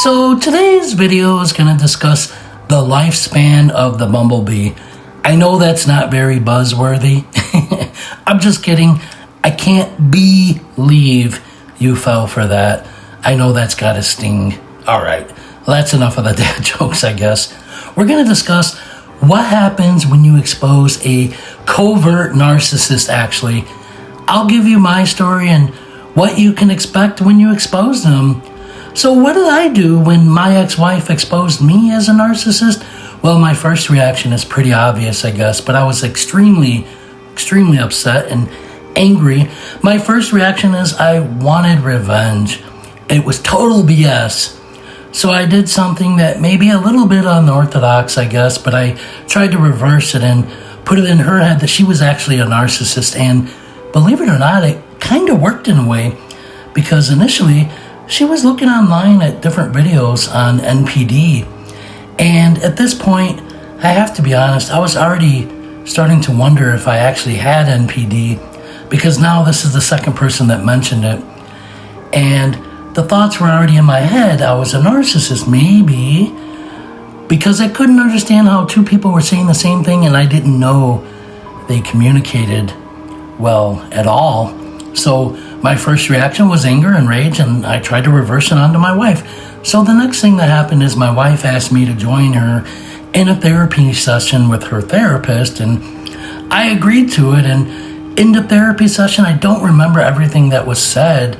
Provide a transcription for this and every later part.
So today's video is going to discuss the lifespan of the bumblebee. I know that's not very buzzworthy. I'm just kidding. I can't believe you fell for that. I know that's got to sting. All right, well, that's enough of the dad jokes, I guess. We're going to discuss what happens when you expose a covert narcissist, actually. I'll give you my story and what you can expect when you expose them. So what did I do when my ex-wife exposed me as a narcissist? Well, my first reaction is pretty obvious, I guess, but I was extremely upset and angry. My first reaction is I wanted revenge. It was total BS. So I did something that may be a little bit unorthodox, I guess, but I tried to reverse it and put it in her head that she was actually a narcissist. And believe it or not, it kind of worked in a way, because initially she was looking online at different videos on NPD. And at this point, I have to be honest, I was already starting to wonder if I actually had NPD, because now this is the second person that mentioned it. And the thoughts were already in my head. I was a narcissist, maybe, because I couldn't understand how two people were saying the same thing and I didn't know they communicated well at all. So my first reaction was anger and rage, and I tried to reverse it onto my wife. So the next thing that happened is my wife asked me to join her in a therapy session with her therapist, and I agreed to it. And in the therapy session, I don't remember everything that was said,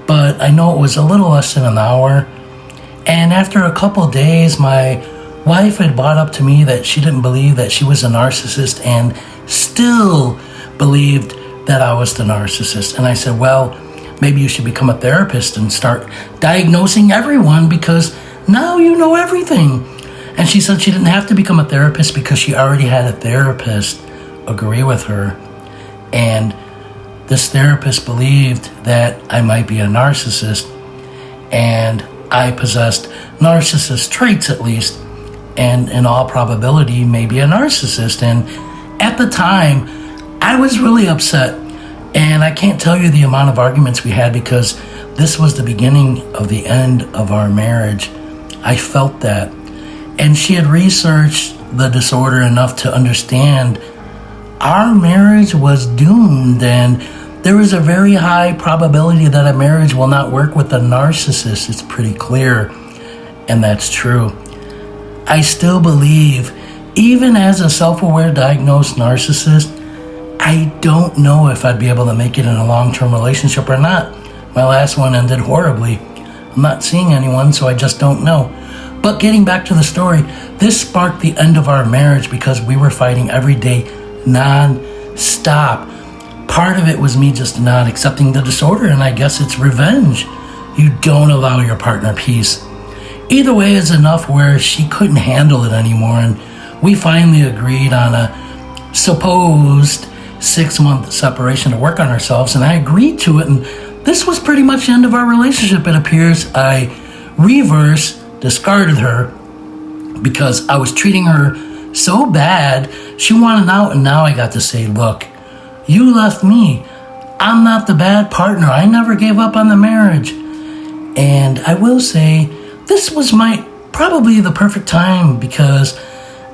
but I know it was a little less than an hour. And after a couple days, my wife had brought up to me that she didn't believe that she was a narcissist and still believed that I was the narcissist. And I said, well, maybe you should become a therapist and start diagnosing everyone, because now you know everything. And she said she didn't have to become a therapist because she already had a therapist agree with her. And this therapist believed that I might be a narcissist, and I possessed narcissist traits at least, and in all probability maybe a narcissist. And at the time, I was really upset, and I can't tell you the amount of arguments we had, because this was the beginning of the end of our marriage. I felt that. And she had researched the disorder enough to understand our marriage was doomed, and there is a very high probability that a marriage will not work with a narcissist. It's pretty clear, and that's true. I still believe, even as a self-aware diagnosed narcissist, I don't know if I'd be able to make it in a long-term relationship or not. My last one ended horribly. I'm not seeing anyone, so I just don't know. But getting back to the story, this sparked the end of our marriage because we were fighting every day, non-stop. Part of it was me just not accepting the disorder, and I guess it's revenge. You don't allow your partner peace. Either way is enough where she couldn't handle it anymore, and we finally agreed on a supposed 6-month separation to work on ourselves, and I agreed to it, and this was pretty much the end of our relationship. It appears I discarded her because I was treating her so bad. She wanted out, and now I got to say, look, you left me. I'm not the bad partner. I never gave up on the marriage. And I will say, this was probably the perfect time, because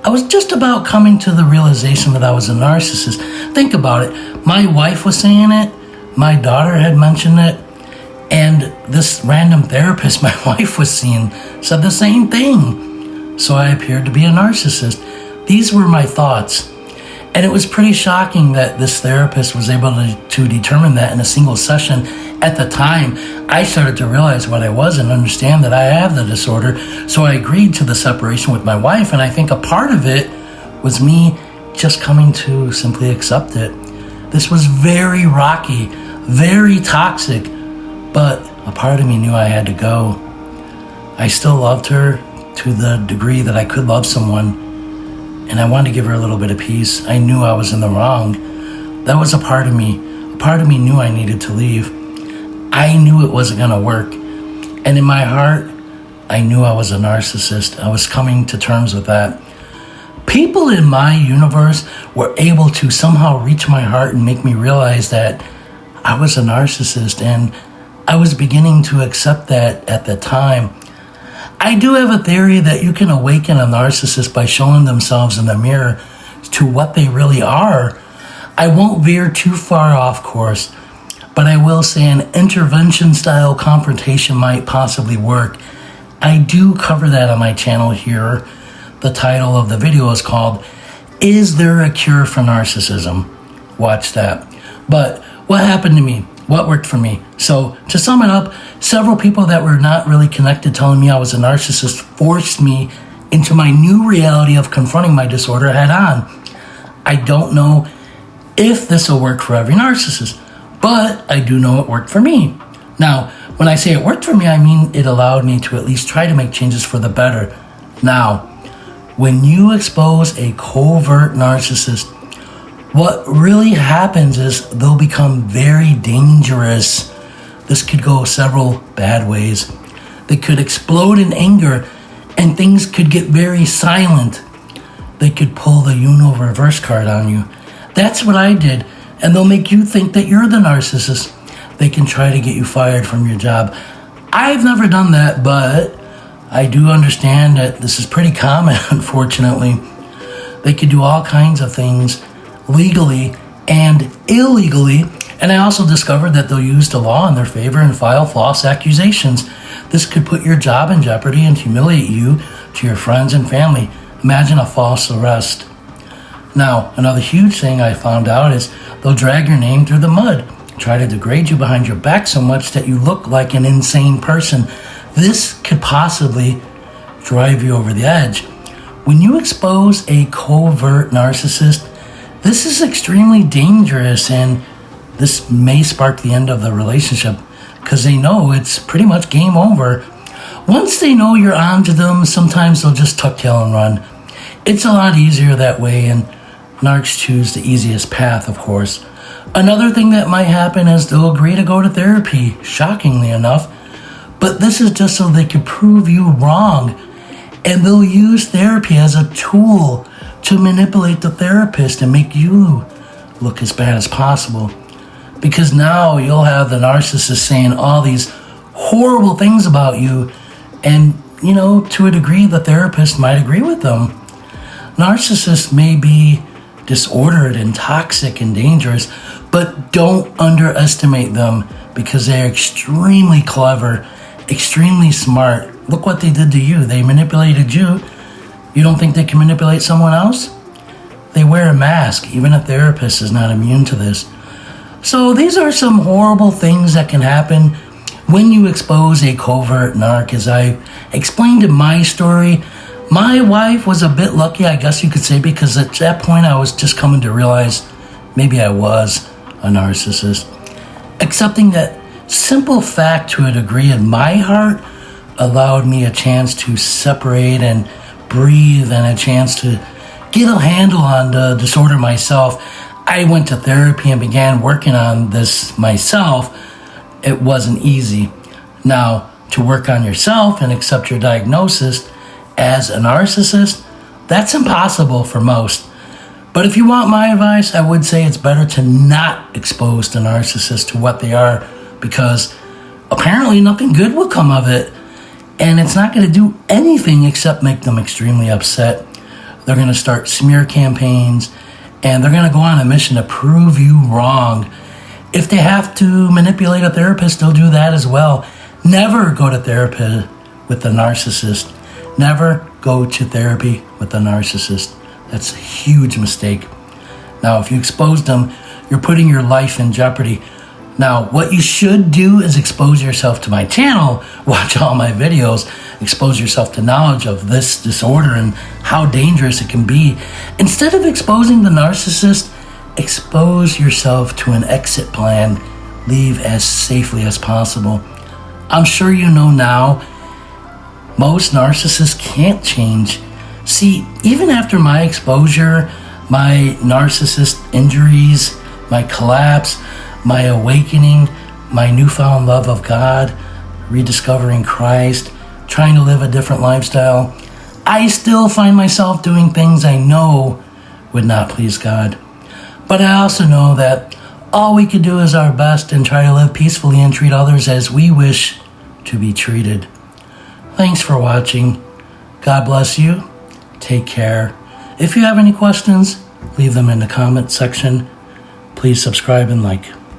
I was just about coming to the realization that I was a narcissist. Think about it. My wife was saying it. My daughter had mentioned it. And this random therapist my wife was seeing said the same thing. So I appeared to be a narcissist. These were my thoughts. And it was pretty shocking that this therapist was able to determine that in a single session. At the time, I started to realize what I was and understand that I have the disorder. So I agreed to the separation with my wife, and I think a part of it was me just coming to simply accept it. This was very rocky, very toxic, but a part of me knew I had to go. I still loved her to the degree that I could love someone, and I wanted to give her a little bit of peace. I knew I was in the wrong. That was a part of me. A part of me knew I needed to leave. I knew it wasn't going to work. And in my heart, I knew I was a narcissist. I was coming to terms with that. People in my universe were able to somehow reach my heart and make me realize that I was a narcissist, and I was beginning to accept that at the time. I do have a theory that you can awaken a narcissist by showing themselves in the mirror to what they really are. I won't veer too far off course, but I will say an intervention-style confrontation might possibly work. I do cover that on my channel here. The title of the video is called, Is There a Cure for Narcissism? Watch that. But what happened to me? What worked for me? So to sum it up, several people that were not really connected telling me I was a narcissist forced me into my new reality of confronting my disorder head on. I don't know if this will work for every narcissist, but I do know it worked for me. Now, when I say it worked for me, I mean it allowed me to at least try to make changes for the better. Now, when you expose a covert narcissist, what really happens is they'll become very dangerous. This could go several bad ways. They could explode in anger and things could get very silent. They could pull the Uno reverse card on you. That's what I did. And they'll make you think that you're the narcissist. They can try to get you fired from your job. I've never done that, but I do understand that this is pretty common, unfortunately. They could do all kinds of things legally and illegally, and I also discovered that they'll use the law in their favor and file false accusations. This could put your job in jeopardy and humiliate you to your friends and family. Imagine a false arrest. Now, another huge thing I found out is they'll drag your name through the mud, try to degrade you behind your back so much that you look like an insane person. This could possibly drive you over the edge. When you expose a covert narcissist, this is extremely dangerous, and this may spark the end of the relationship because they know it's pretty much game over. Once they know you're onto them, sometimes they'll just tuck tail and run. It's a lot easier that way, and narcs choose the easiest path, of course. Another thing that might happen is they'll agree to go to therapy, shockingly enough, but this is just so they can prove you wrong, and they'll use therapy as a tool to manipulate the therapist and make you look as bad as possible. Because now you'll have the narcissist saying all these horrible things about you, and, to a degree, the therapist might agree with them. Narcissists may be disordered and toxic and dangerous, but don't underestimate them because they're extremely clever, extremely smart. Look what they did to you. They manipulated you. You don't think they can manipulate someone else? They wear a mask. Even a therapist is not immune to this. So these are some horrible things that can happen when you expose a covert narc. As I explained in my story, my wife was a bit lucky, I guess you could say, because at that point I was just coming to realize maybe I was a narcissist. Accepting that simple fact to a degree in my heart allowed me a chance to separate and breathe and a chance to get a handle on the disorder myself. I went to therapy and began working on this myself. It wasn't easy. Now, to work on yourself and accept your diagnosis as a narcissist, that's impossible for most. But if you want my advice, I would say it's better to not expose the narcissist to what they are, because apparently nothing good will come of it. And it's not going to do anything except make them extremely upset. They're going to start smear campaigns, and they're going to go on a mission to prove you wrong. If they have to manipulate a therapist, they'll do that as well. Never go to therapy with a narcissist. Never go to therapy with a narcissist. That's a huge mistake. Now, if you expose them, you're putting your life in jeopardy. Now, what you should do is expose yourself to my channel, watch all my videos, expose yourself to knowledge of this disorder and how dangerous it can be. Instead of exposing the narcissist, expose yourself to an exit plan. Leave as safely as possible. I'm sure you know now, most narcissists can't change. See, even after my exposure, my narcissist injuries, my collapse, my awakening, my newfound love of God, rediscovering Christ, trying to live a different lifestyle, I still find myself doing things I know would not please God. But I also know that all we can do is our best and try to live peacefully and treat others as we wish to be treated. Thanks for watching. God bless you. Take care. If you have any questions, leave them in the comment section. Please subscribe and like.